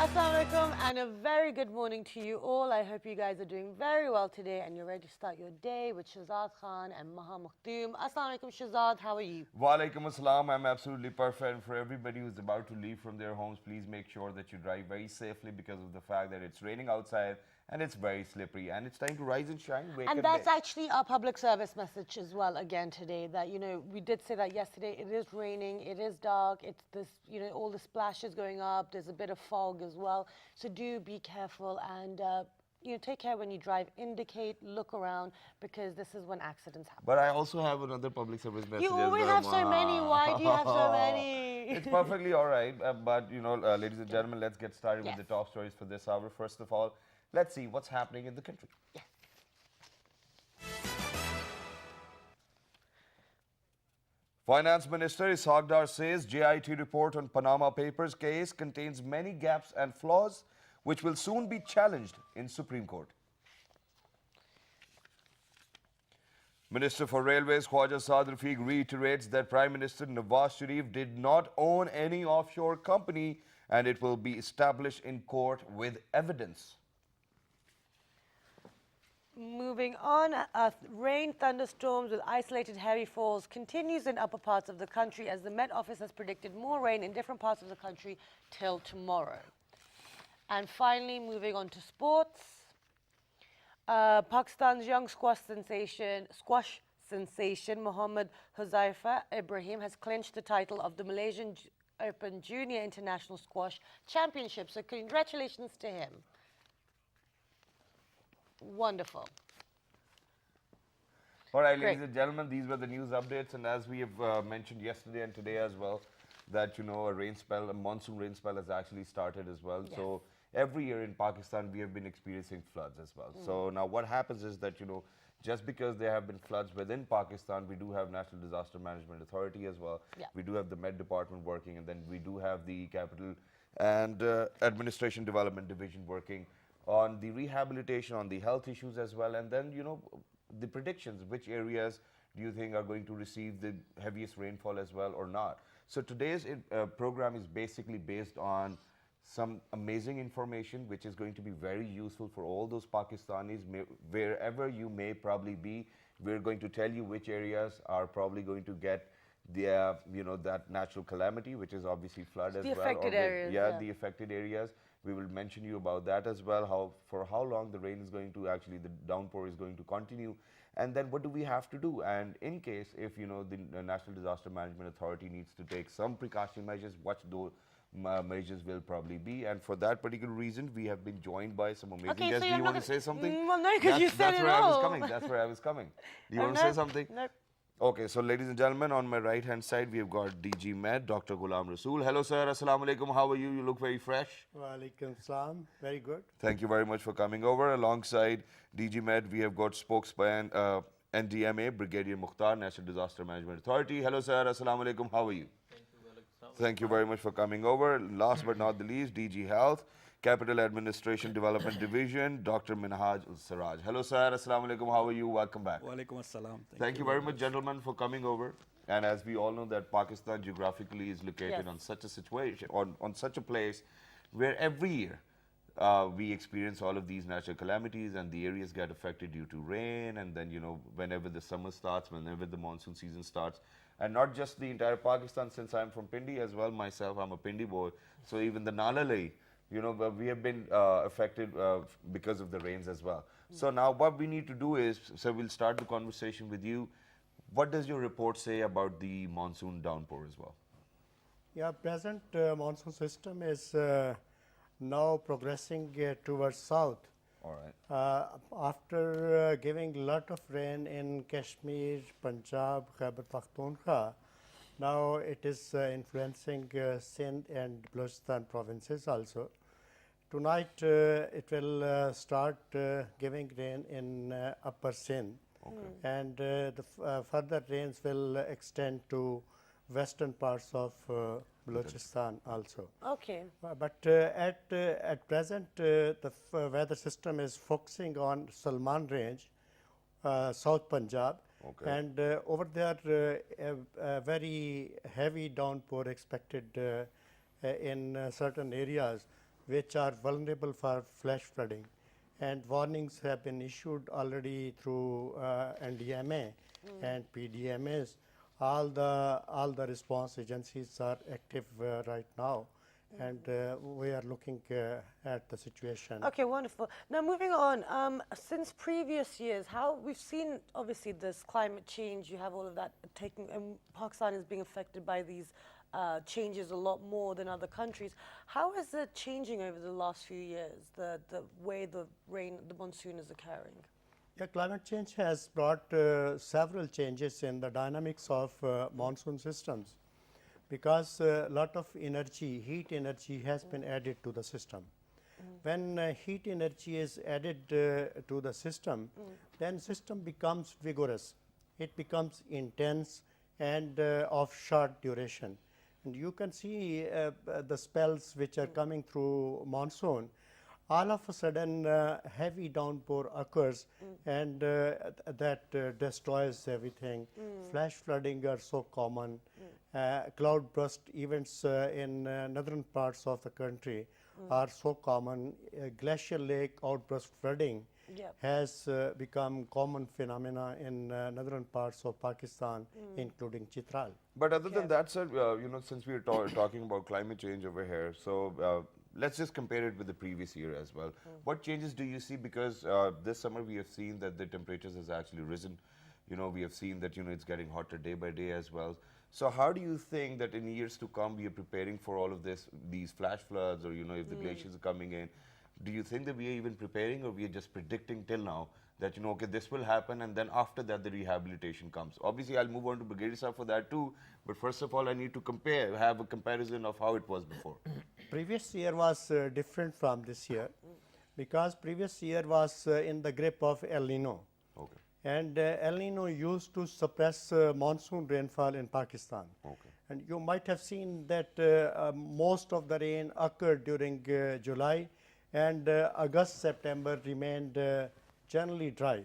Assalamu alaikum and a very good morning to you all. I hope you guys are doing very well today and you're ready to start your day with Shazad Khan and Maha Makhdoom. Assalamu alaikum Shazad, how are you? Walaikum assalam. I'm absolutely perfect. And for everybody who's about to leave from their homes, please make sure that you drive very safely because of the fact that it's raining outside and it's very slippery. And it's time to rise and shine. Wake And up that's day. actually our public service message as well again today that, we did say that yesterday. It is raining, it is dark, it's this, all the splashes going up, there's a bit of fog as well. So do be careful and, take care when you drive, indicate, look around because this is when accidents happen. But I also have another public service message. You always have so many. Why do you have so many? It's perfectly all right. But, ladies and gentlemen, let's get started Yes. with the top stories for this hour. First of all, let's see what's happening in the country. Yes. Finance Minister Ishaq Dar says JIT report on Panama Papers case contains many gaps and flaws which will soon be challenged in Supreme Court. Minister for Railways Khwaja Saad Rafiq reiterates that Prime Minister Nawaz Sharif did not own any offshore company and it will be established in court with evidence. Moving on, rain thunderstorms with isolated heavy falls continues in upper parts of the country as the Met Office has predicted more rain in different parts of the country till tomorrow. And finally, moving on to sports. Pakistan's young squash sensation Mohammad Huzaifa Ibrahim has clinched the title of the Malaysian Open Junior International Squash Championship. So congratulations to him. Wonderful. All right, Great. ladies and gentlemen, these were the news updates, and as we have mentioned yesterday and today as well, that a monsoon rain spell has actually started as well. Yes. So every year in Pakistan, we have been experiencing floods as well. So now what happens is that just because there have been floods within Pakistan, we do have National Disaster Management Authority as well. Yeah. We do have the Met Department working, and then we do have the Capital and Administration Development Division working on the rehabilitation, on the health issues as well, and then the predictions, which areas do you think are going to receive the heaviest rainfall as well or not. So today's program is basically based on some amazing information which is going to be very useful for all those Pakistanis, wherever you may probably be. We're going to tell you which areas are probably going to get the that natural calamity, which is obviously flood as well. Affected areas. Yeah, the affected areas. We will mention you about that as well, for how long the rain is going to the downpour is going to continue, and then what do we have to do, and in case if the National Disaster Management Authority needs to take some precautionary measures, what those measures will probably be. And for that particular reason, we have been joined by some amazing Okay, guests. so Do you you're want not to say something? Well, no, because you said That's it where I was all. coming. That's where I was coming. Do you want to No, say something? No. Okay, so ladies and gentlemen, on my right hand side, we have got DG Med, Dr. Ghulam Rasool. Hello, sir. Assalamu alaikum. How are you? You look very fresh. Walaikum salam. Very good. Thank you very much for coming over. Alongside DG Med, we have got spokesman NDMA, Brigadier Mukhtar, National Disaster Management Authority. Hello, sir. Assalamu alaikum. How are you? Thank you very much for coming over. Last but not the least, DG Health, Capital Administration Development Division, Dr. Minhaj Siraj. Hello, sir. Assalamu alaikum. How are you? Welcome back. Walaikum assalam. Thank you very much, gentlemen, for coming over. And as we all know that Pakistan geographically is located Yes. on such a situation, on such a place where every year we experience all of these natural calamities and the areas get affected due to rain, and then whenever the summer starts, whenever the monsoon season starts, and not just the entire Pakistan, since I'm from Pindi as well myself, I'm a Pindi boy, so even the Nalalai, but we have been affected because of the rains as well. So now what we need to do is, so we'll start the conversation with you. What does your report say about the monsoon downpour as well? Yeah, present monsoon system is now progressing towards south. All right. After giving lot of rain in Kashmir, Punjab, Khyber Pakhtunkhwa, now it is influencing Sindh and Balochistan provinces also. Tonight it will start giving rain in upper Sindh. Okay. And the further rains will extend to western parts of Balochistan also. Okay. But at present, the weather system is focusing on Salman Range, South Punjab, Okay. and over there a very heavy downpour expected in certain areas. which are vulnerable for flash flooding. And warnings have been issued already through NDMA and PDMAs. All the response agencies are active right now, and we are looking at the situation. Okay, wonderful. Now, moving on, since previous years, how we've seen obviously this climate change, you have all of that taking, Pakistan is being affected by these changes a lot more than other countries. How is it changing over the last few years, the way the monsoon is occurring? Yeah, climate change has brought several changes in the dynamics of monsoon systems, because a lot of energy, heat energy, has been added to the system. When heat energy is added to the system, then system becomes vigorous. It becomes intense and of short duration. And you can see the spells which are coming through monsoon. All of a sudden, heavy downpour occurs, and that destroys everything. Flash flooding are so common. Cloudburst events in northern parts of the country are so common. Glacial lake outburst flooding Yep. has become common phenomena in northern parts of Pakistan, including Chitral. But other than Okay. that, sir, since we are talking about climate change over here, so let's just compare it with the previous year as well. What changes do you see? Because this summer we have seen that the temperatures has actually risen. We have seen that it's getting hotter day by day as well. So how do you think that in years to come we are preparing for all of these flash floods, or if the glaciers are coming in? Do you think that we are even preparing, or we are just predicting till now that okay, this will happen, and then after that the rehabilitation comes? Obviously, I'll move on to Brigadier Sir for that too. But first of all, I need to have a comparison of how it was before. Previous year was different from this year, because previous year was in the grip of El Nino. Okay. And El Nino used to suppress monsoon rainfall in Pakistan. Okay. And you might have seen that most of the rain occurred during July, and August, September remained generally dry.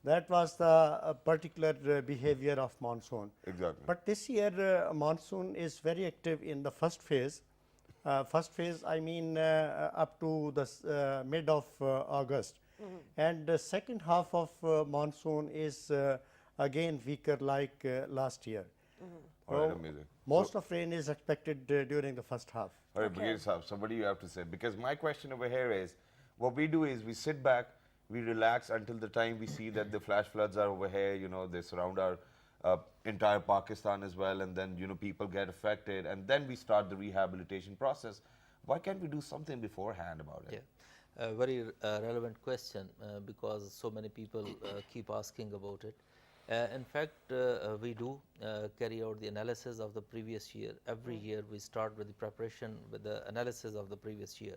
That was the particular behavior of monsoon. Exactly. But this year, monsoon is very active in the first phase. First phase, I mean, up to the mid of August. And the second half of monsoon is again weaker like last year. All right, amazing. Most of rain is expected during the first half. All right, Brigadier Sahab, so what do you have to say? Because my question over here is, what we do is we sit back, we relax until the time we see that the flash floods are over here, they surround our entire Pakistan as well, and then, people get affected, and then we start the rehabilitation process. Why can't we do something beforehand about it? Yeah, a very relevant question, because so many people keep asking about it. In fact, we do carry out the analysis of the previous year. Every year we start with the preparation with the analysis of the previous year.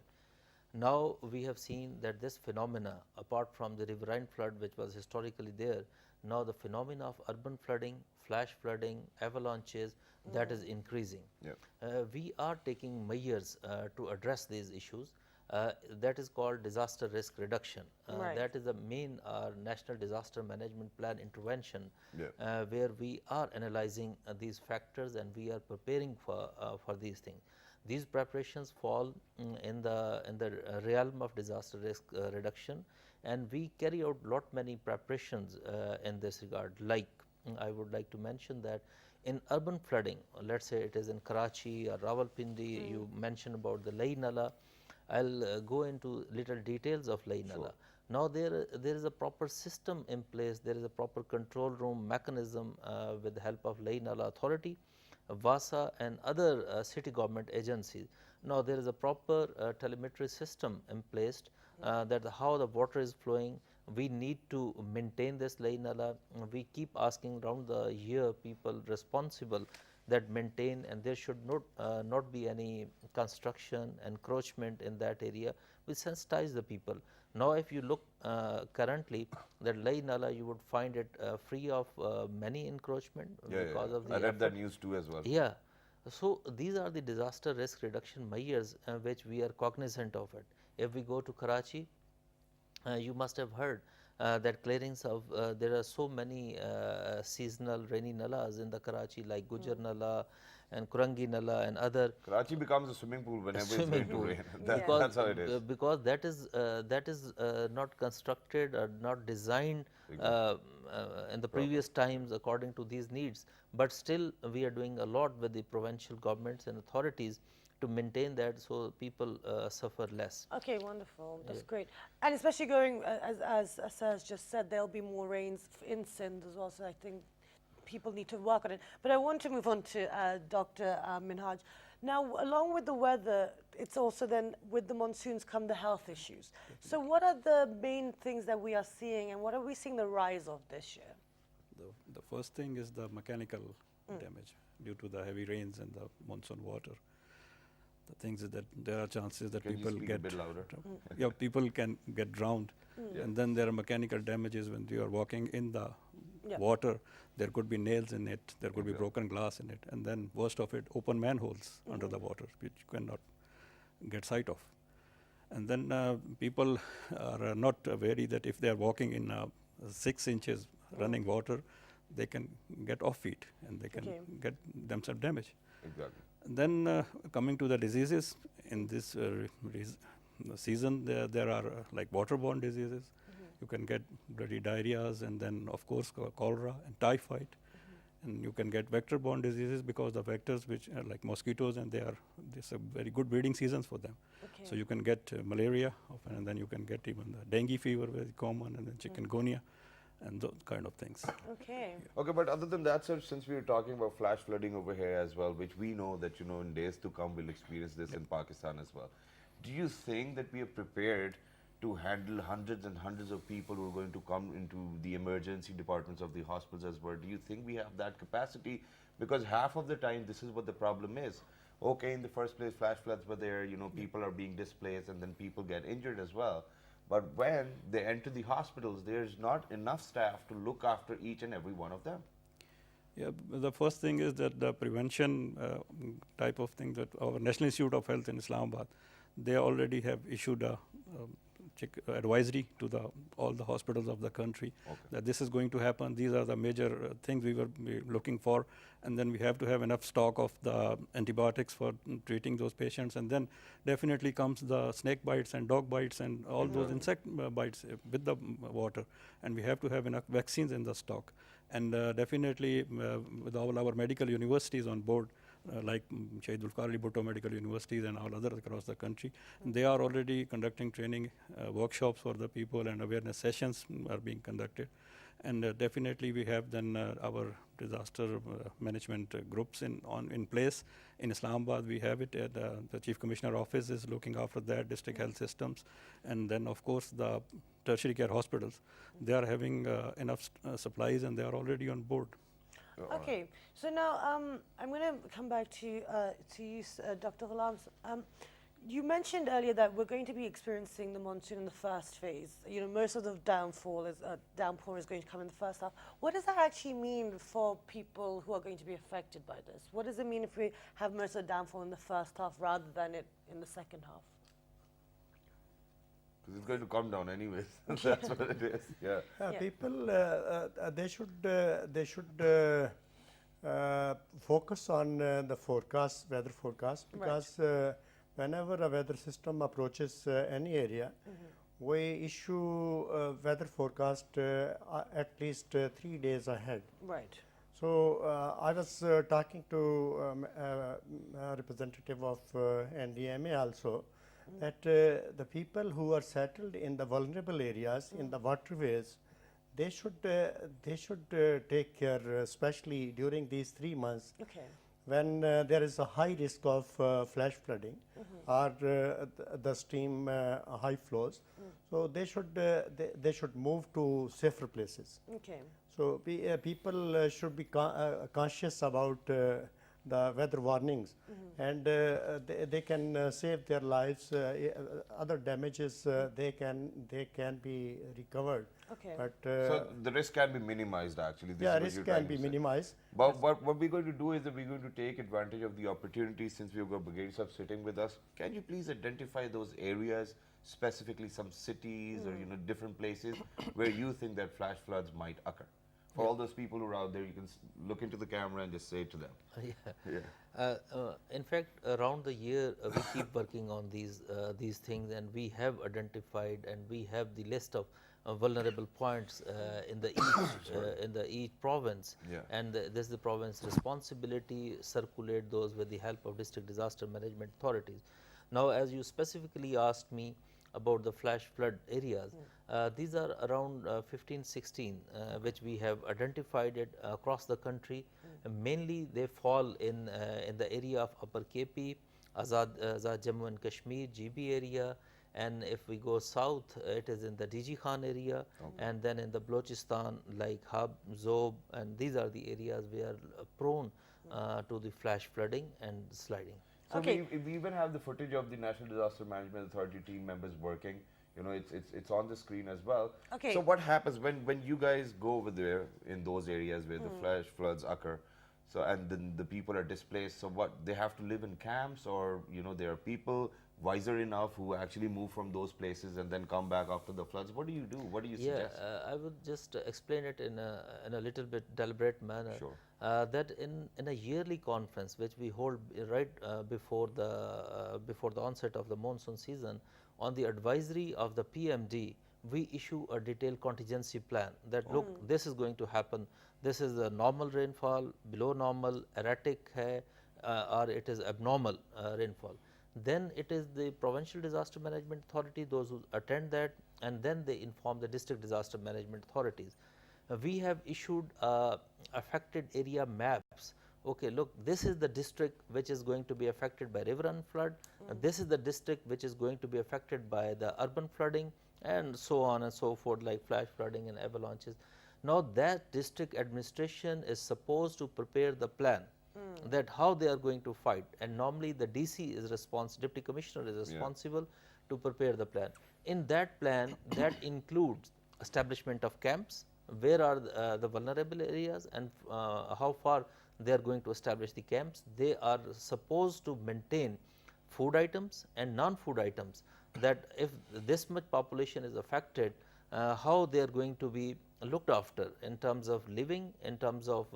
Now we have seen that this phenomena, apart from the riverine flood which was historically there, now the phenomena of urban flooding, flash flooding, avalanches, that is increasing. Yep. We are taking measures to address these issues. That is called disaster risk reduction. Right. That is the main National Disaster Management Plan intervention, Yeah. where we are analyzing these factors and we are preparing for these things. These preparations fall in the realm of disaster risk reduction, and we carry out many preparations in this regard. Like, I would like to mention that in urban flooding, let's say it is in Karachi or Rawalpindi, you mentioned about the Lai Nala. I'll go into little details of Lai Nala. Now there is a proper system in place. There is a proper control room mechanism with the help of Lai Nala Authority, VASA, and other city government agencies. Now there is a proper telemetry system in place that how the water is flowing. We need to maintain this Lai Nala. We keep asking around the year people responsible that maintain, and there should not be any construction, encroachment in that area. We sensitize the people. Now if you look currently, that Lai Nala, you would find it free of many encroachment because of the I read that effort. news too as well. Yeah. So these are the disaster risk reduction measures which we are cognizant of it. If we go to Karachi, you must have heard that clearings of there are so many seasonal rainy nalas in the Karachi, like Gujar Nala and Kurangi Nala and other Karachi becomes a swimming pool whenever it's swimming going to pool. rain. Yeah. That's how it is. Because that is not constructed or not designed in the previous times according to these needs, but still we are doing a lot with the provincial governments and authorities to maintain that, so people suffer less. Okay, wonderful. That's great. And especially going, as Saz just said, there'll be more rains in Sindh as well. So I think people need to work on it. But I want to move on to Dr. Minhaj. Now, along with the weather, it's also then with the monsoons come the health issues. So what are the main things that we are seeing, and what are we seeing the rise of this year? The first thing is the mechanical damage due to the heavy rains and the monsoon water. The things is that there are chances that Can you people speak a get bit louder? yeah, people can get drowned, and then there are mechanical damages when you are walking in the Yeah. water. There could be nails in it, there could be broken glass in it, and then worst of it, open manholes under the water, which you cannot get sight of. And then people are not wary that if they are walking in 6 inches running water, they can get off feet and they can get themselves damaged. Exactly. Then coming to the diseases, in this season, there are like waterborne diseases. You can get bloody diarrheas, and then of course cholera and typhoid. And you can get vector-borne diseases because the vectors, which are like mosquitoes, and this a very good breeding seasons for them. Okay. So you can get malaria, often, and then you can get even the dengue fever, very common, and then chikungunya, and those kind of things. Okay. Okay, but other than that, sir, since we were talking about flash flooding over here as well, which we know that, you know, in days to come we'll experience this in Pakistan as well. Do you think that we are prepared to handle hundreds and hundreds of people who are going to come into the emergency departments of the hospitals as well? Do you think we have that capacity? Because half of the time, this is what the problem is. Okay, in the first place, flash floods were there, you know, people are being displaced and then people get injured as well. But when they enter the hospitals, there's not enough staff to look after each and every one of them. Yeah, the first thing is that the prevention type of thing that our National Institute of Health in Islamabad, they already have issued a advisory to all the hospitals of the country that this is going to happen. These are the major things we were looking for, and then we have to have enough stock of the antibiotics for treating those patients, and then definitely comes the snake bites and dog bites and all those insect bites with the water, and we have to have enough vaccines in the stock, and definitely with all our medical universities on board, like Shahid Zulfikar Ali Bhutto Medical Universities and all others across the country. And they are already conducting training workshops for the people, and awareness sessions are being conducted. And definitely we have then our disaster management groups in place. In Islamabad, we have it. The Chief Commissioner Office is looking after that, district health systems. And then, of course, the tertiary care hospitals, they are having enough supplies, and they are already on board. Okay, so now I'm going to come back to you, Dr. Ghulam. You mentioned earlier that we're going to be experiencing the monsoon in the first phase. You know, most of the downpour is going to come in the first half. What does that actually mean for people who are going to be affected by this? What does it mean if we have most of the downfall in the first half rather than it in the second half? Because it's going to come down anyways. That's what it is. Yeah. Yeah. People, they should focus on the forecast, weather forecast, because whenever a weather system approaches any area, we issue weather forecast at least 3 days ahead. Right. So I was talking to a representative of NDMA also, that the people who are settled in the vulnerable areas, in the waterways, they should take care, especially during these 3 months, Okay. when there is a high risk of flash flooding or the stream high flows. So they should move to safer places. Okay. So people should be conscious about the weather warnings, and they can save their lives. Other damages they can be recovered. Okay. But So the risk can be minimized actually. This is yeah, what risk you're can trying be to say. minimized. But what we're going to do is that we're going to take advantage of the opportunity, since we've got Brigade Sub sitting with us. Can you please identify those areas, specifically some cities or different places where you think that flash floods might occur? For all those people who are out there, you can look into the camera and just say to them. Yeah. Yeah. In fact, around the year we keep working on these things, and we have identified and we have the list of vulnerable points in each province, Yeah. and this is the province responsibility circulate those with the help of district disaster management authorities. Now, as you specifically asked me about the flash flood areas, these are around 15, 16 which we have identified it across the country. Mainly they fall in the area of Upper KP, Azad Jammu and Kashmir, GB area, and if we go south, it is in the DG Khan area, and then in the Balochistan like Hab, Zob, and these are the areas where prone to the flash flooding and sliding. So Okay. we even have the footage of the National Disaster Management Authority team members working. You know, it's on the screen as well. Okay. So what happens when you guys go over there in those areas where the flash floods occur? So and then the people are displaced. So what, they have to live in camps, or you know, there are people wiser enough who actually move from those places and then come back after the floods? What do you do? What do you Yeah, suggest? I would just explain it in a little bit deliberate manner. Sure. That in a yearly conference which we hold right before the onset of the monsoon season, on the advisory of the PMD, we issue a detailed contingency plan that look, this is going to happen. This is the normal rainfall, below normal, erratic hai, or it is abnormal rainfall. Then it is the Provincial Disaster Management Authority, those who attend that, and then they inform the district disaster management authorities. We have issued affected area maps. Okay, look, this is the district which is going to be affected by river run flood, this is the district which is going to be affected by the urban flooding, and so on and so forth, like flash flooding and avalanches. Now that district administration is supposed to prepare the plan that how they are going to fight, and normally the DC is Deputy Commissioner is responsible to prepare the plan. In that plan, that includes establishment of camps, where are the vulnerable areas, and how far they are going to establish the camps. They are supposed to maintain food items and non-food items, that if this much population is affected, how they are going to be looked after in terms of living, in terms of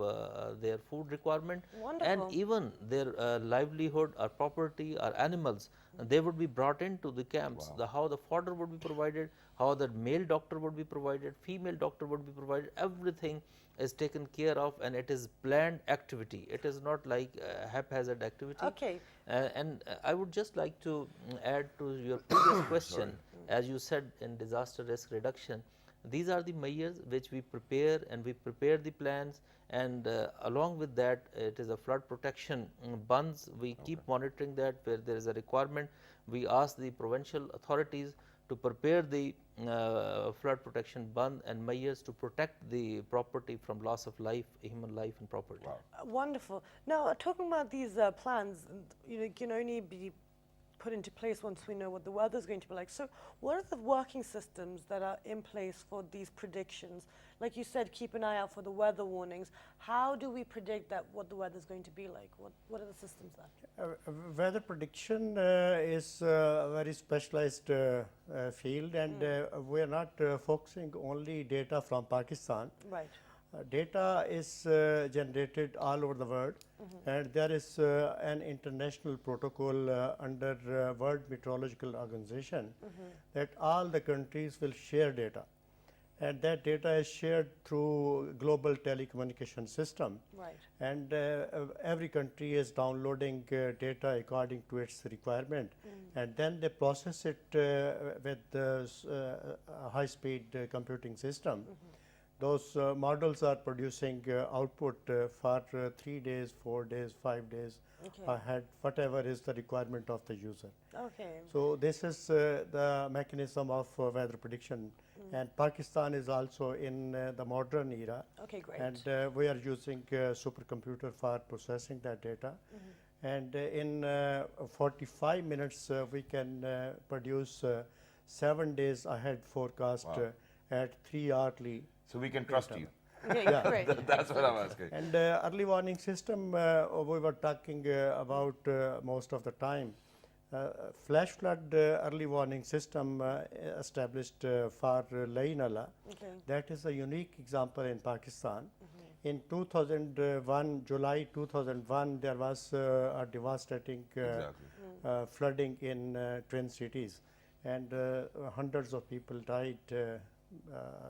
their food requirement, and Wonderful. even their livelihood or property or animals. They would be brought into the camps. How the fodder would be provided, how the male doctor would be provided, female doctor would be provided. Everything is taken care of, and it is planned activity. It is not like haphazard activity. Okay. And I would just like to add to your previous question, as you said in disaster risk reduction, these are the measures which we prepare, and we prepare the plans, and along with that it is a flood protection bunds. We keep monitoring that. Where there is a requirement, we ask the provincial authorities to prepare the flood protection bund and measures to protect the property from loss of life, human life and property. Wonderful. Now, talking about these plans, can only be put into place once we know what the weather is going to be like. So what are the working systems that are in place for these predictions? Like you said, keep an eye out for the weather warnings. How do we predict that what the weather is going to be like? What are the systems there? Weather prediction is a very specialized field, and we are not focusing only data from Pakistan. Right. Data is generated all over the world, and there is an international protocol under World Meteorological Organization that all the countries will share data, and that data is shared through global telecommunication system. Right. And every country is downloading data according to its requirement, and then they process it with the high-speed computing system. Those models are producing output for 3 days, 4 days, 5 days ahead, whatever is the requirement of the user. Okay. So this is the mechanism of weather prediction, and Pakistan is also in the modern era. Okay, great. And we are using supercomputer for processing that data. And in 45 minutes, we can produce 7 days ahead forecast at 3 hourly. So we can trust you. Okay, great. That's what I'm asking. And early warning system, we were talking about most of the time. Flash flood early warning system established for Lai Nala. Okay. That is a unique example in Pakistan. In 2001, July 2001, there was a devastating Exactly. flooding in Twin Cities, and hundreds of people died, a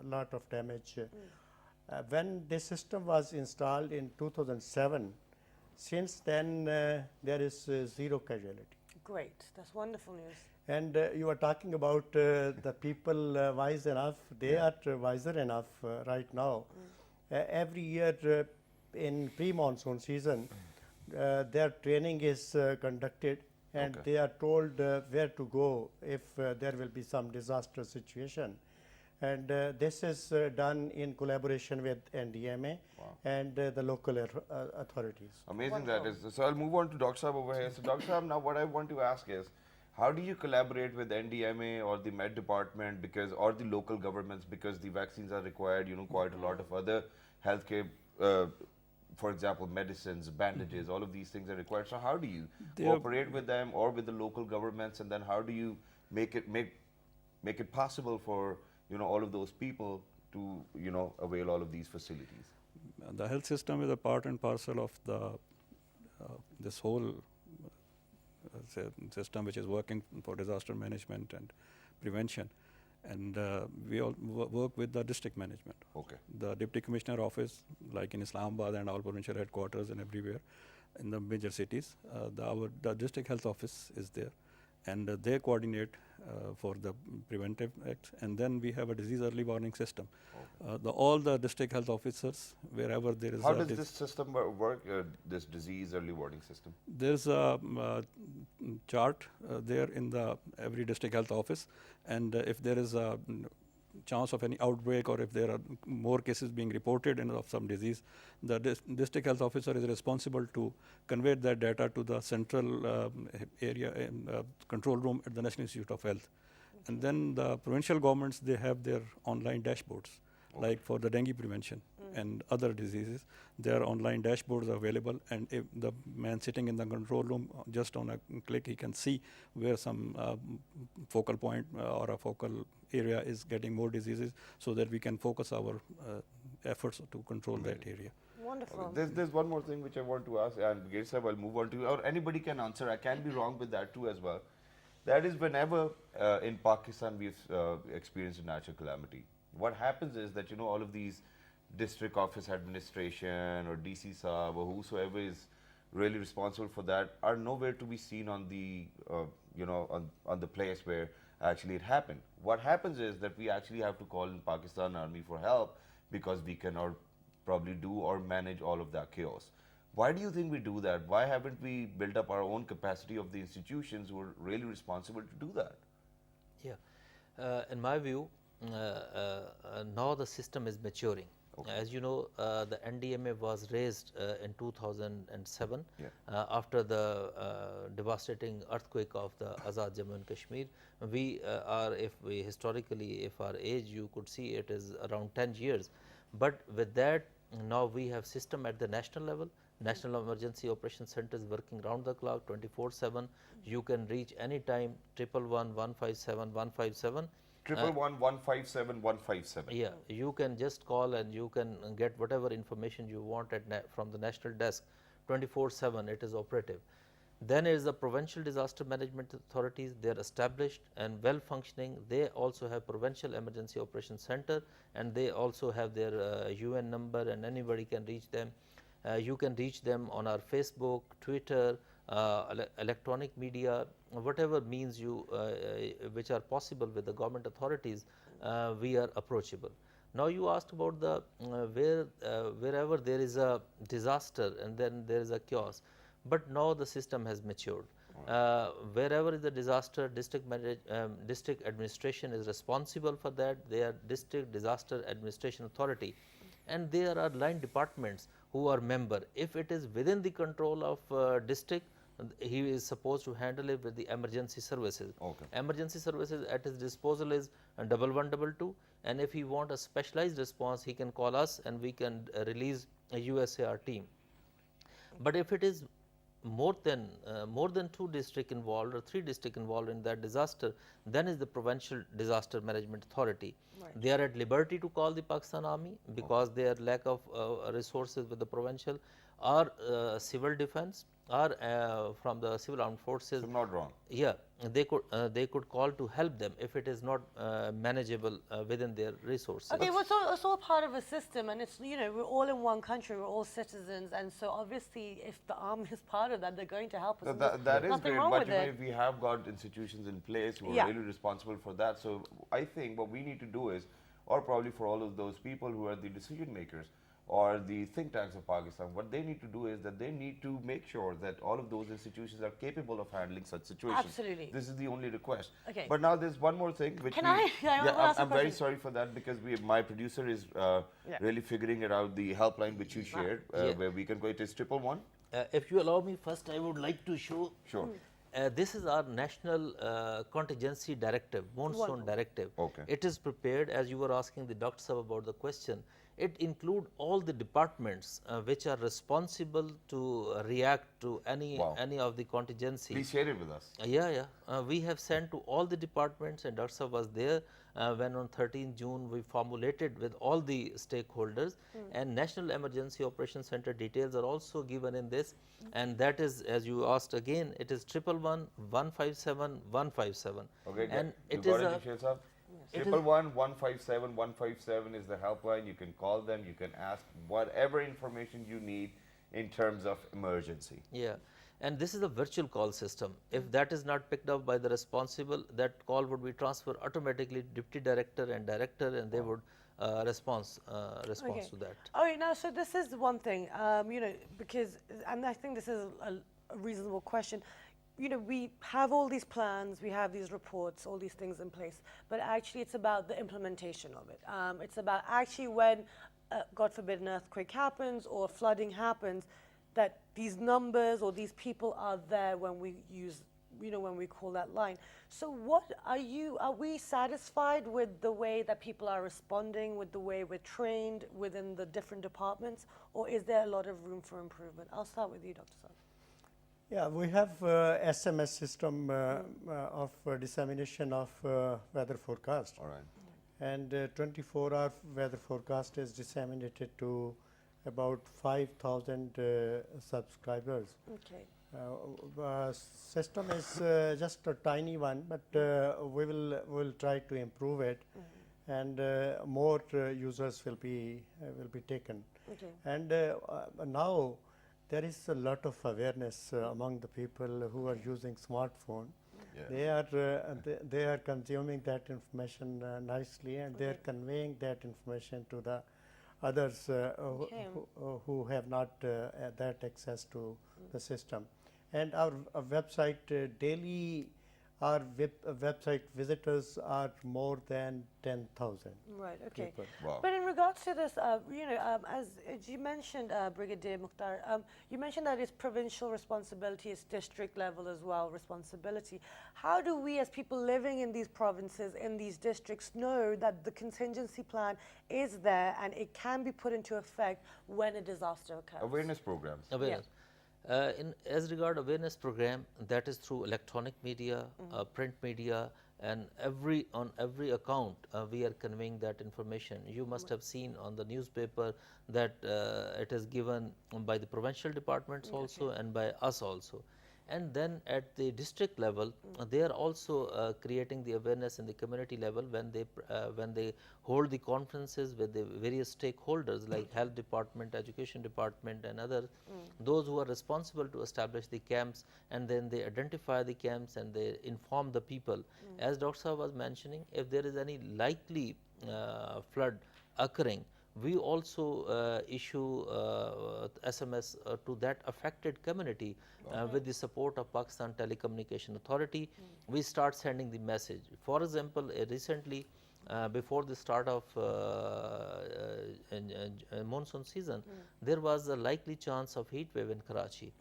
lot of damage. When this system was installed in 2007, since then there is zero casualty. Great. That's wonderful news. And you are talking about the people wise enough. They are wiser enough right now. Every year in pre-monsoon season, their training is conducted, and Okay. they are told where to go if there will be some disaster situation. And this is done in collaboration with NDMA and the local authorities. Amazing that is. So I'll move on to Dr. Saab over here. So Dr. Saab, now what I want to ask is, how do you collaborate with NDMA or the Med Department because, or the local governments, because the vaccines are required, you know, quite a lot of other healthcare, for example, medicines, bandages, all of these things are required. So how do you cooperate with them or with the local governments, and then how do you make it possible for, you know, all of those people to, you know, avail all of these facilities? The health system is a part and parcel of the this whole system which is working for disaster management and prevention, and we all work with the district management. Okay. The Deputy Commissioner office, like in Islamabad and all provincial headquarters and everywhere in the major cities, the district health office is there, and they coordinate for the preventive acts. And then we have a disease early warning system. All the district health officers, wherever there is How does this system work, this disease early warning system? there's a chart there in the every district health office, and if there is a chance of any outbreak or if there are more cases being reported of some disease, the district health officer is responsible to convey that data to the central area control room at the National Institute of Health. And then the provincial governments, they have their online dashboards, like for the dengue prevention and other diseases. Their online dashboards are available, and if the man sitting in the control room, just on a click, he can see where some focal point or a focal area is getting more diseases, so that we can focus our efforts to control that area. Wonderful. There's one more thing which I want to ask, and Gates I'll move on to, or anybody can answer. I can be wrong with that too as well. That is, whenever in Pakistan we've experienced a natural calamity, what happens is that, you know, all of these district office administration or DC Saab or whosoever is really responsible for that are nowhere to be seen on the, you know, on the place where actually it happened. What happens is that we actually have to call in Pakistan Army for help because we cannot probably do or manage all of that chaos. Why do you think we do that? Why haven't we built up our own capacity of the institutions who are really responsible to do that? Yeah, in my view, now the system is maturing. As you know, the NDMA was raised in 2007 after the devastating earthquake of the Azad Jammu and Kashmir. We are, if we historically, if our age you could see, it is around 10 years. But with that, now we have system at the national level. National Emergency Operations Center is working round the clock, 24/7. You can reach anytime 111 157 157. 111 157 157. Yeah, you can just call and you can get whatever information you want from the national desk. 24/7 it is operative. Then is the provincial disaster management authorities. They are established and well functioning. They also have provincial emergency operations center, and they also have their UN number, and anybody can reach them. You can reach them on our Facebook, Twitter, electronic media, whatever means you which are possible with the government authorities. We are approachable. Now you asked about the wherever there is a disaster and then there is a chaos, but now the system has matured. Wherever is the disaster, district administration is responsible for that. They are district disaster administration authority, and there are line departments who are member. If it is within the control of district, he is supposed to handle it with the emergency services. Emergency services at his disposal is 1112, and if he want a specialized response, he can call us and we can release a USAR team. But if it is more than 2 districts involved or 3 districts involved in that disaster, then is the Provincial Disaster Management Authority. Right. They are at liberty to call the Pakistan Army because their lack of resources with the provincial, or civil defense, or from the civil armed forces. So not wrong. Yeah, they could call to help them if it is not manageable within their resources. Okay, well, it's all part of a system, and it's, you know, we're all in one country, we're all citizens, and so obviously, if the army is part of that, they're going to help us. and there's That is nothing great, wrong but with you know, it. we have got institutions in place who are Yeah. really responsible for that. So I think what we need to do is, or probably for all of those people who are the decision makers or the think tanks of Pakistan, what they need to do is that they need to make sure that all of those institutions are capable of handling such situations. Absolutely. This is the only request. Okay. But now there's one more thing which Can we, I- I wanna ask a I'm very question. sorry for that, because my producer is Yeah. really figuring it out, the helpline which you shared, Yeah. where we can go. It is 111. If you allow me, first I would like to show. Sure. This is our national contingency directive, monsoon Wonderful. directive. Okay. It is prepared, as you were asking the Dr. Sahab about the question. It include all the departments which are responsible to react to Wow. any of the contingency. Please share it with us. Yeah. We have sent to all the departments, and Dr. Sahab was there when on 13 June we formulated with all the stakeholders, and National Emergency Operations Center details are also given in this, and that is, as you asked again, it is 111 157 157. Okay, And you it got is it, a, Nishal Saab? It is- 111 157 157 is the helpline. You can call them, you can ask whatever information you need in terms of emergency. yeah, and this is a virtual call system. If that is not picked up by the responsible, that call would be transferred automatically to deputy director and director, and they would response Okay. to that. All right, now, so this is one thing, you know, because, and I think this is a reasonable question. You know, we have all these plans, we have these reports, all these things in place, but actually it's about the implementation of it. It's about actually when, God forbid, an earthquake happens or flooding happens, that these numbers or these people are there when we use, you know, when we call that line. So what are we satisfied with the way that people are responding, with the way we're trained within the different departments, or is there a lot of room for improvement? I'll start with you, Dr. Saab. Yeah, we have SMS system of dissemination of weather forecast. All right. And 24-hour weather forecast is disseminated to about 5,000 subscribers. Okay. System is just a tiny one, but we'll try to improve it, and more users will be taken. Okay. And now there is a lot of awareness among the people who are using smartphone. Yeah. They are consuming that information nicely, and they are conveying that information to the others Okay. who have not that access to the system. And our website daily, our website visitors are more than 10,000. Right, okay. People. Wow. But in regards to this, you know, as you mentioned, Brigadier Mukhtar, you mentioned that it's provincial responsibility, it's district level as well responsibility. How do we as people living in these provinces, in these districts, know that the contingency plan is there and it can be put into effect when a disaster occurs? Awareness programs. Awareness. As regard awareness program, that is through electronic media, print media, and on every account we are conveying that information. You must have seen on the newspaper that it is given by the provincial departments also and by us also. And then at the district level, they are also creating the awareness in the community level when they hold the conferences with the various stakeholders like health department, education department, and other those who are responsible to establish the camps, and then they identify the camps and they inform the people. As Dr. Saab was mentioning, if there is any likely flood occurring, we also issue SMS to that affected community with the support of Pakistan Telecommunication Authority. We start sending the message. For example, recently, before the start of monsoon season, there was a likely chance of heat wave in Karachi.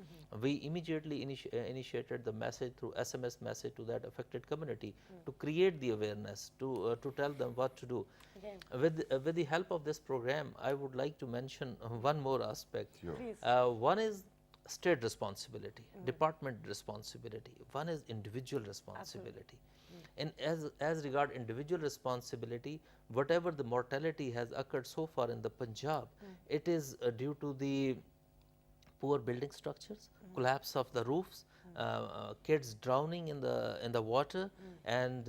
We immediately initiated the message through SMS message to that affected community to create the awareness, to tell them what to do. Okay. With the help of this program, I would like to mention one more aspect. Sure. Please. One is state responsibility, department responsibility, one is individual responsibility. And as regard individual responsibility, whatever the mortality has occurred so far in the Punjab, it is due to the poor building structures, collapse of the roofs, kids drowning in the water, and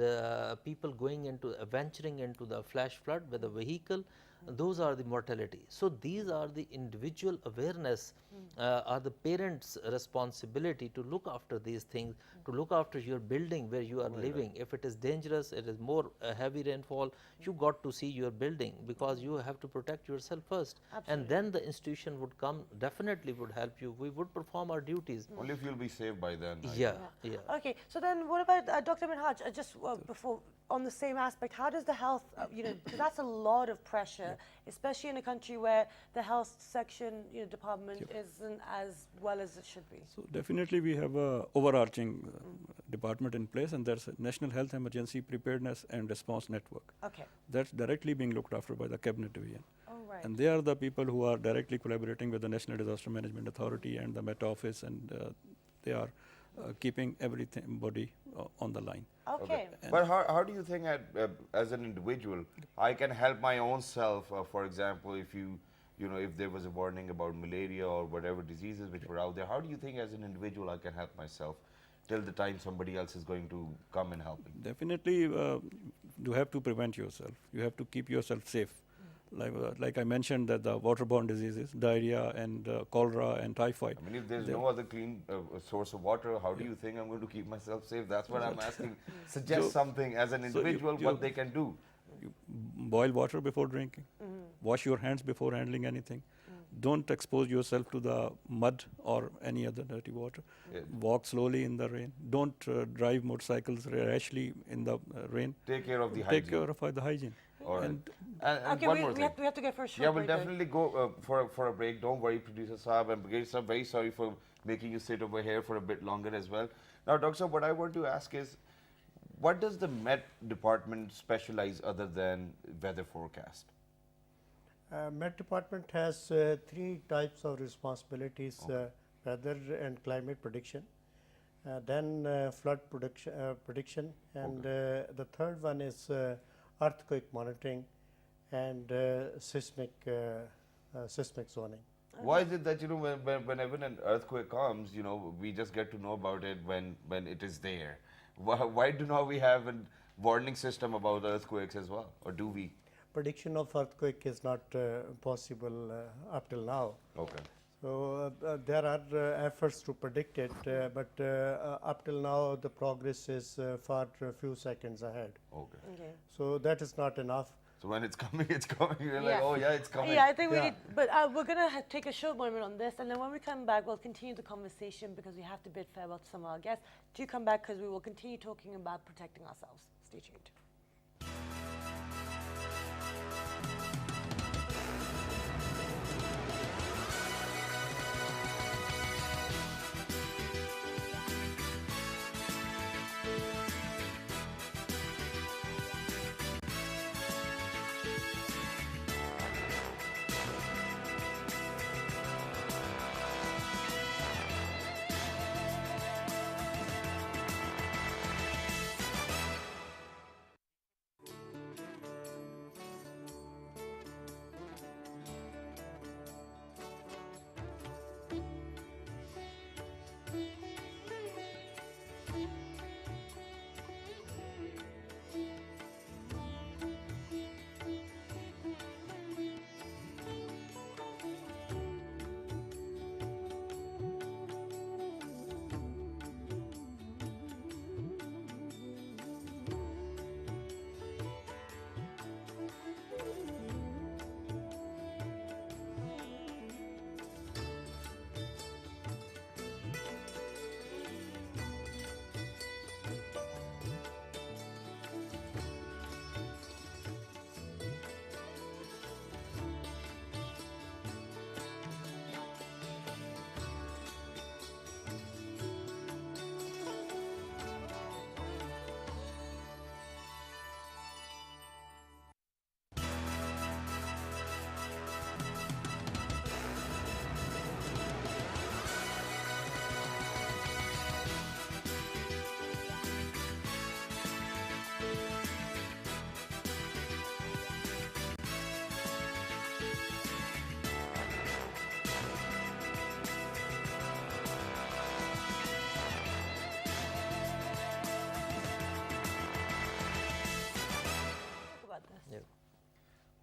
people going into venturing into the flash flood with a vehicle. Those are the mortality. So these are the individual awareness, are the parents' responsibility to look after these things, to look after your building where you are living. If it is dangerous, it is more heavy rainfall, you got to see your building, because you have to protect yourself first. And then the institution would come, definitely would help you. We would perform our duties. Only if you'll be safe by then. I Yeah, think. yeah. Okay, so then what about Dr. Minhaj? Just before, on the same aspect, how does the health, because that's a lot of pressure, especially in a country where the health section, department isn't as well as it should be. So definitely we have a overarching department in place, and there's a National Health Emergency Preparedness and Response Network. Okay. That's directly being looked after by the Cabinet Division. All right. And they are the people who are directly collaborating with the National Disaster Management Authority and the Met Office, and they are keeping everybody on the line. Okay. But how do you think as an individual, I can help my own self, for example, if if there was a warning about malaria or whatever diseases which were out there, how do you think as an individual I can help myself till the time somebody else is going to come and help me? Definitely, you have to prevent yourself. You have to keep yourself safe. Like I mentioned, that the waterborne diseases, diarrhea and cholera and typhoid. I mean, if there's no other clean source of water, how do you think I'm going to keep myself safe? That's what I'm asking. Suggest something as an individual, what they can do. You boil water before drinking. Wash your hands before handling anything. Don't expose yourself to the mud or any other dirty water. Walk slowly in the rain. Don't drive motorcycles rashly in the rain. Take care of the hygiene. Take care of the hygiene. All right. And And Okay, one more thing. we have to go for a short Yeah, we'll break. though. definitely go for a break. Don't worry, producer Saab and Brigade Saab. Very sorry for making you sit over here for a bit longer as well. Now, Dr. Saab, what I want to ask is, what does the Met Department specialize other than weather forecast? Met Department has three types of responsibilities: weather and climate prediction, then flood prediction, and the third one is earthquake monitoring and seismic zoning. Why is it that whenever an earthquake comes, we just get to know about it when it is there? Why do not we have a warning system about earthquakes as well, or do we? Prediction of earthquake is not possible up till now. Okay. So there are efforts to predict it, but up till now the progress is far a few seconds ahead. Okay. Okay. So that is not enough. So when it's coming, it's coming. You're like, Yeah. oh yeah, it's coming. Yeah, I think we Yeah. need, but we're going to take a short moment on this, and then when we come back, we'll continue the conversation because we have to bid farewell to some of our guests. Do come back because we will continue talking about protecting ourselves. Stay tuned.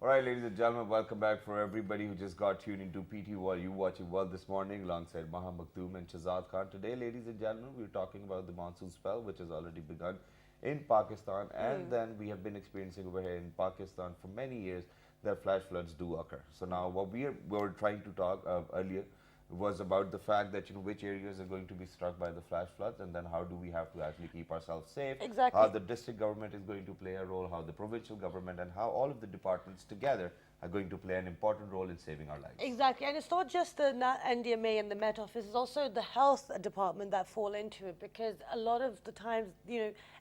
All right, ladies and gentlemen, welcome back for everybody who just got tuned into PT while you watching World this morning alongside Maha Maktoum and Shazad Khan. Today, ladies and gentlemen, we're talking about the monsoon spell, which has already begun in Pakistan, and then we have been experiencing over here in Pakistan for many years that flash floods do occur. So now, what we were trying to talk earlier was about the fact that which areas are going to be struck by the flash floods, and then how do we have to actually keep ourselves safe. Exactly. How the district government is going to play a role, how the provincial government, and how all of the departments together are going to play an important role in saving our lives. Exactly, and it's not just the NDMA and the Met Office, it's also the health department that fall into it, because a lot of the times,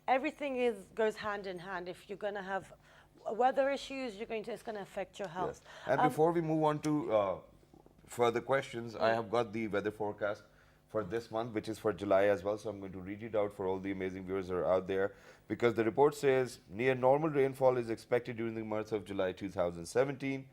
everything goes hand in hand. If you're going to have weather issues, it's going to affect your health. Yes. And before we move on to further questions, I have got the weather forecast for this month, which is for July as well. So I'm going to read it out for all the amazing viewers that are out there, because the report says near normal rainfall is expected during the month of July 2017.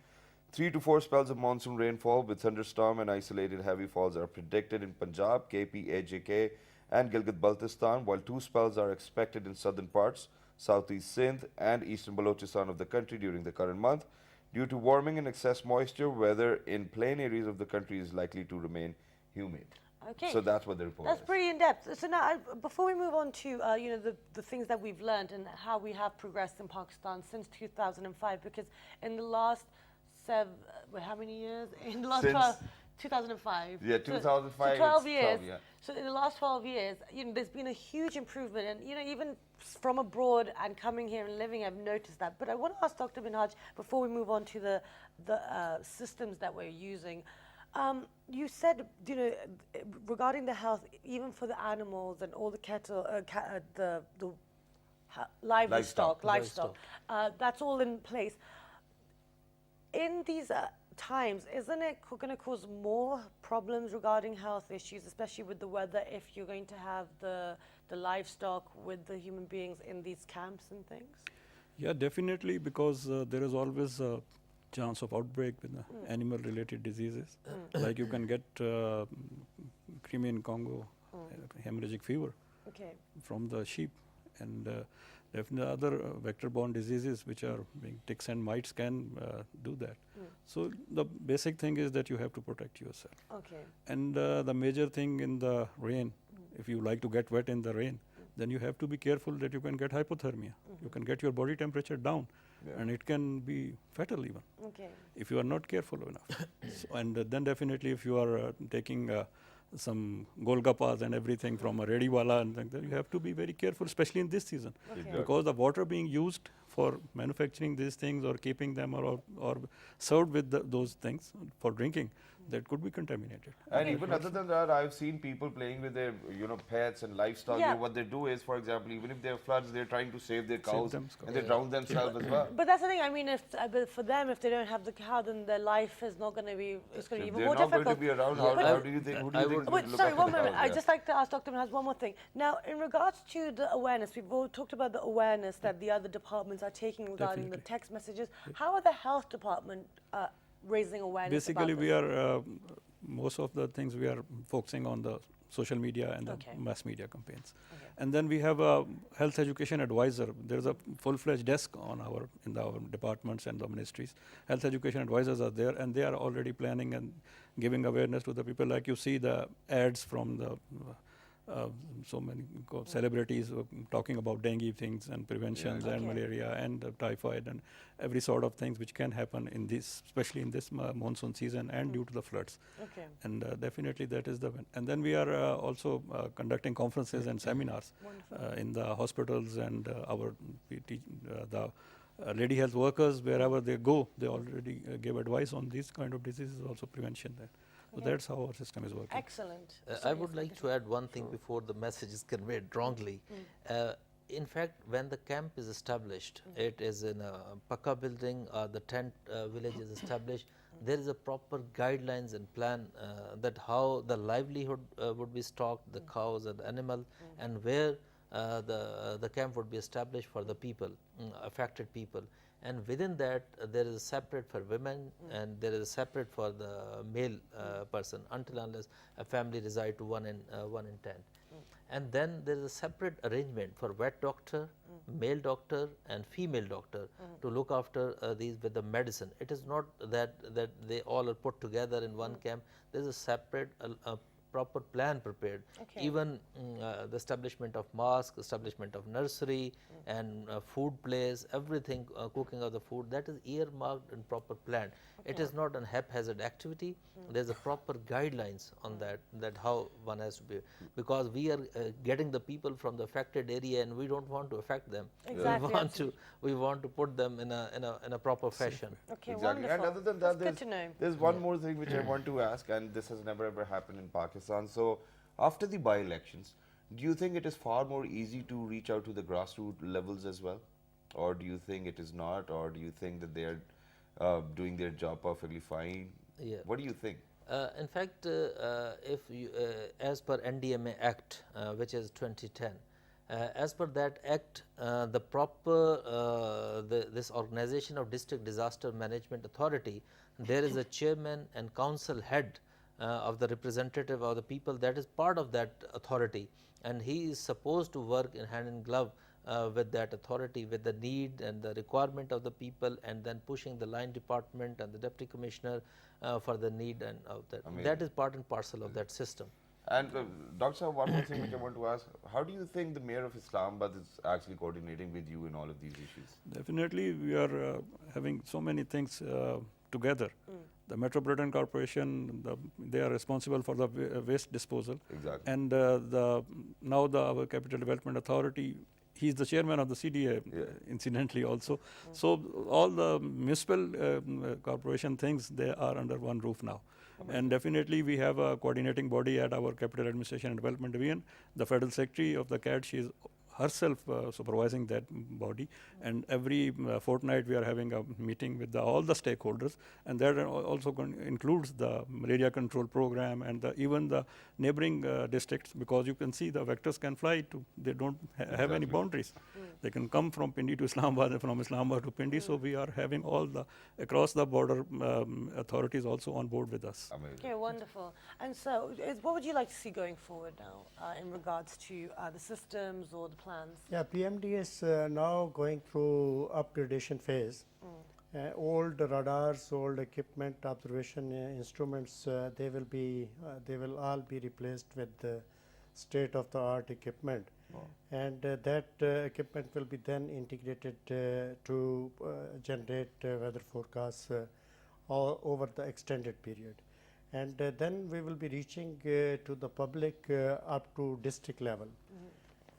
3 to 4 spells of monsoon rainfall with thunderstorm and isolated heavy falls are predicted in Punjab, KP, AJK and Gilgit-Baltistan, while 2 spells are expected in southern parts, southeast Sindh and eastern Balochistan of the country during the current month. Due to warming and excess moisture, weather in plain areas of the country is likely to remain humid. Okay. So that's what the report That's is. pretty in-depth. So now, before we move on to the things that we've learned and how we have progressed in Pakistan since 2005, because in the last how many years? In the last Since 2005. Yeah, 2005. So 12 it's years. 12, yeah. So in the last 12 years, there's been a huge improvement, and even from abroad and coming here and living, I've noticed that. But I want to ask Dr. Minhaj, before we move on to the systems that we're using. You said, regarding the health, even for the animals and all the cattle, the livestock, that's all in place. In these times, isn't it going to cause more problems regarding health issues, especially with the weather, if you're going to have the livestock with the human beings in these camps and things? Yeah, definitely, because there is always a chance of outbreak with animal-related diseases. Like you can get Crimean Congo hemorrhagic fever from the sheep, and definitely other vector-borne diseases which are being ticks and mites can do that. So the basic thing is that you have to protect yourself. Okay. And the major thing in the rain, if you like to get wet in the rain, then you have to be careful that you can get hypothermia. You can get your body temperature down, and it can be fatal even if you are not careful enough. And then definitely if you are taking some golgappas and everything from a rediwala and things, you have to be very careful, especially in this season, because the water being used for manufacturing these things or keeping them or served with those things for drinking, that could be contaminated. And even other than that, I've seen people playing with their, pets and livestock. Yeah. What they do is, for example, even if there are floods, they're trying to save their cows, them, and they drown themselves as well. But that's the thing. I mean, but for them, if they don't have the cow, then their life is not going to be. It's going to be even They're more not difficult. going to be around. How do you think? Who do you think is going Wait, to look sorry, after one the moment. cows? I'd just like to ask Dr. Minhaj one more thing. Now, in regards to the awareness, we've all talked about the awareness that the other departments are taking regarding the text messages. How are the health department raising awareness Basically, about we this? are, most of the things we are focusing on the social media and the mass media campaigns. And then we have a health education advisor. There's a full-fledged desk in our departments and the ministries. Health education advisors are there, and they are already planning and giving awareness to the people. Like you see the ads from the so many celebrities talking about dengue things and preventions and malaria and typhoid and every sort of things which can happen in this, especially in this monsoon season and due to the floods. And definitely that is the. And then we are also conducting conferences and seminars in the hospitals, and the lady health workers, wherever they go, they already give advice on these kind of diseases, also prevention there. So that's how our system is working. Excellent. I would like to add one thing before the message is conveyed wrongly. In fact, when the camp is established, it is in a Pakka building or the tent village is established, there is a proper guidelines and plan that how the livelihood would be stocked, the cows and the animal, and where the camp would be established for the people, affected people. And within that, there is a separate for women and there is a separate for the male person, until unless a family reside to 1 in 10. And then there is a separate arrangement for vet doctor male doctor and female doctor to look after these with the medicine. It is not that they all are put together in one camp. There is a separate proper plan prepared. Okay. Even the establishment of mosque, establishment of nursery and food place, everything, cooking of the food, that is earmarked and proper planned. It is not an haphazard activity. There is a proper guidelines on that how one has to be, because we are getting the people from the affected area and we don't want to affect them. Exactly, We want to put them in a proper fashion. Okay, Exactly. wonderful. And other than That's that, good to know. there's one more thing which I want to ask, and this has never ever happened in Pakistan. So, after the by-elections, do you think it is far more easy to reach out to the grassroots levels as well? Or do you think it is not? Or do you think that they are doing their job perfectly fine? Yeah. What do you think? In fact, if you, as per NDMA Act, which is 2010, as per that Act, the proper this organization of District Disaster Management Authority, there is a chairman and council head of the representative of the people that is part of that authority, and he is supposed to work in hand in glove with that authority, with the need and the requirement of the people, and then pushing the line department and the deputy commissioner for the need and of that. Amazing. That is part and parcel of that system. And Dr. Saab, one more thing which I want to ask, how do you think the Mayor of Islamabad is actually coordinating with you in all of these issues? Definitely, we are having so many things together. The Metropolitan Corporation, they are responsible for the waste disposal. Exactly. And our Capital Development Authority, he is the chairman of the CDA, incidentally also. So all the municipal corporation things, they are under one roof now. And definitely we have a coordinating body at our Capital Administration and Development Division. The Federal Secretary of the CAD, she is herself supervising that body, and every fortnight we are having a meeting with all the stakeholders, and that also includes the malaria control program and even the neighboring districts, because you can see the vectors can fly to, they don't have any boundaries. They can come from Pindi to Islamabad and from Islamabad to Pindi, so we are having all the across the border authorities also on board with us. Amazing. Okay, wonderful. And so, what would you like to see going forward now in regards to the systems or the plans? Yeah, PMD is now going through upgradation phase. Old radars, old equipment, observation instruments, they will all be replaced with state-of-the-art equipment. And that equipment will be then integrated to generate weather forecasts all over the extended period. And then we will be reaching to the public up to district level.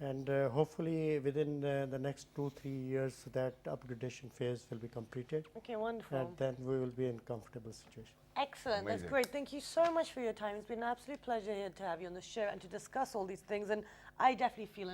And hopefully within the next 2-3 years that upgradation phase will be completed. Okay, wonderful. And then we will be in comfortable situation. Excellent. That's Amazing. great. Thank you so much for your time. It's been an absolute pleasure here to have you on the show and to discuss all these things. And I definitely feel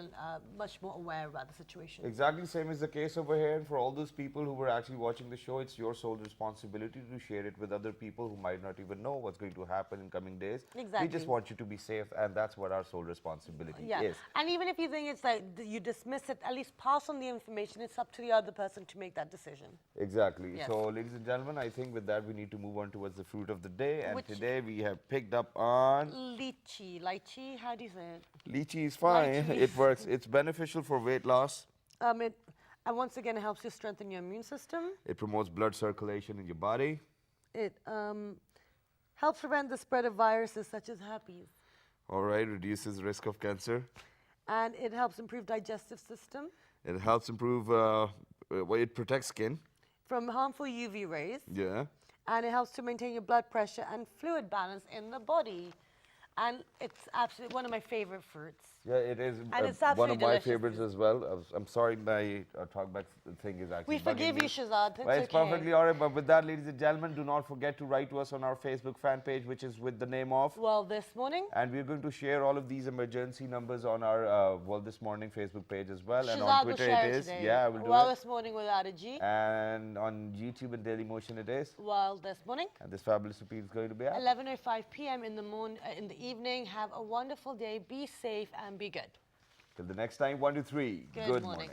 much more aware about the situation. Exactly same is the case over here, and for all those people who were actually watching the show, it's your sole responsibility to share it with other people who might not even know what's going to happen in coming days. Exactly. We just want you to be safe, and that's what our sole responsibility Yeah. is. And even if you think it's like you dismiss it, at least pass on the information. It's up to the other person to make that decision. Exactly. Yes. So, ladies and gentlemen, I think with that we need to move on towards the fruit of the day, and Which- today we have picked up on Lychee, how do you say it? lychee is fine. Lychee. It works. It's beneficial for weight loss. And once again, it helps you strengthen your immune system. It promotes blood circulation in your body. It helps prevent the spread of viruses such as herpes. All right, reduces risk of cancer. And it helps improve digestive system It helps improve. It protects skin. from harmful UV rays. Yeah. And it helps to maintain your blood pressure and fluid balance in the body. And it's absolutely one of my favorite fruits. Yeah, it is And it's one absolutely of my delicious. favorites as well. I'm sorry, my talkback thing is actually. We forgive bugging you, me. Shazad. It's Well, it's okay. perfectly all right. But with that, ladies and gentlemen, do not forget to write to us on our Facebook fan page, which is with the name of. Well, this morning, And we're going to share all of these emergency numbers on our This Morning Facebook page as well. And on Shazad will Twitter share it it is. today. Yeah, we'll do Well, it. this morning without a G. And on YouTube and Daily Motion it is. Well, this morning, And this fabulous repeat is going to be up. 11:05 p.m. in the evening. Have a wonderful day. Be safe and be good. Till the next time, 1, 2, 3. Good morning. morning.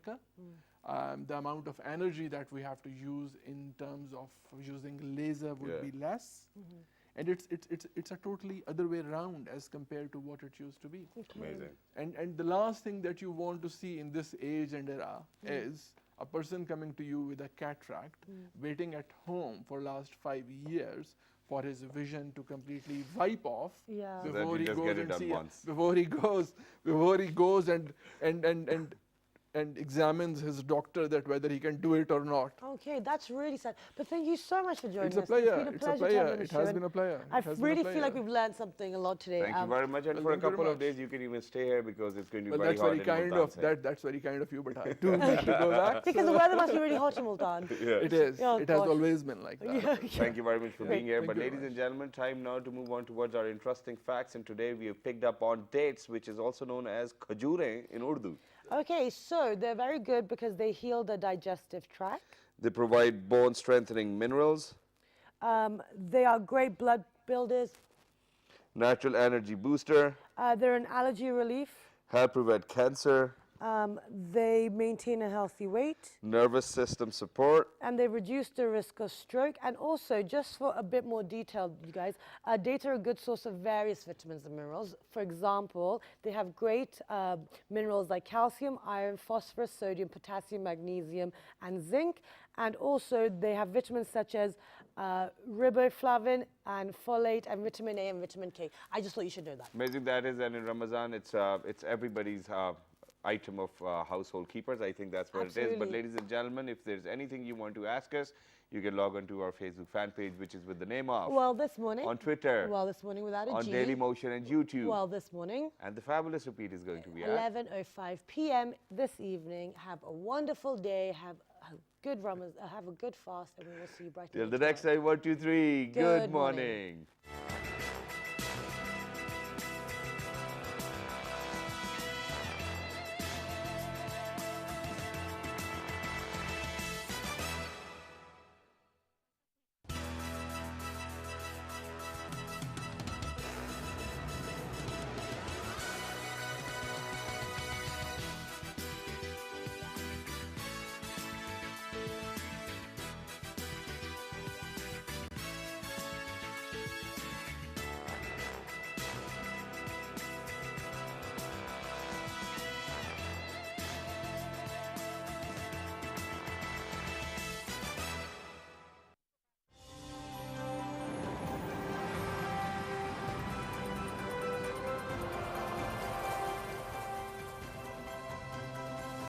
quicker. The amount of energy that we have to use in terms of using laser would be less. And it's a totally other way around as compared to what it used to be. Amazing. And the last thing that you want to see in this age and era is a person coming to you with a cataract, waiting at home for last 5 years for his vision to completely wipe off Yeah. So that before you he just goes get it and done see once. before he goes and examines his doctor that whether he can do it or not. Okay, that's really sad. But thank you so much for joining It's a us. pleasure. It's been a It's a pleasure to have pleasure. you on the It show, has and been a pleasure. I It has been a really feel like pleasure. we've learned something a lot today. Thank you very much. And well, for a thank you very couple of much. days, you can even stay here because it's going to be Well, very that's hot very in kind Multan of side. that's very kind of you. But I do need to go back. Because the weather must be really hot in Multan. It is. Oh, It has gosh. always been like that. Thank you very much for being here. Thank But you very ladies much. and gentlemen, time now to move on towards our interesting facts. And today we have picked up on dates, which is also known as khajure in Urdu. Okay, so they're very good because they heal the digestive tract. They provide bone strengthening minerals, They are great blood builders. natural energy booster, They're an allergy relief. help prevent cancer, They maintain a healthy weight. nervous system support. And they reduce the risk of stroke. And also, just for a bit more detail, you guys, data are a good source of various vitamins and minerals. For example, they have great minerals like calcium, iron, phosphorus, sodium, potassium, magnesium, and zinc. And also, they have vitamins such as riboflavin and folate and vitamin A and vitamin K. I just thought you should know that. Amazing that is, and in Ramadan, it's everybody's item of household keepers. I think that's what it is. But Absolutely. ladies and gentlemen, if there's anything you want to ask us, you can log on to our Facebook fan page, which is with the name of, Well, this morning. on Twitter, Well, this morning without a on G. Dailymotion and YouTube. Well, this morning. And the fabulous repeat is going to be at 11:05 p.m. this evening. Have a wonderful day. Have a good have a good fast, and we will see you bright. and till early the next tomorrow. time. 1, 2, 3. Good Good morning. morning.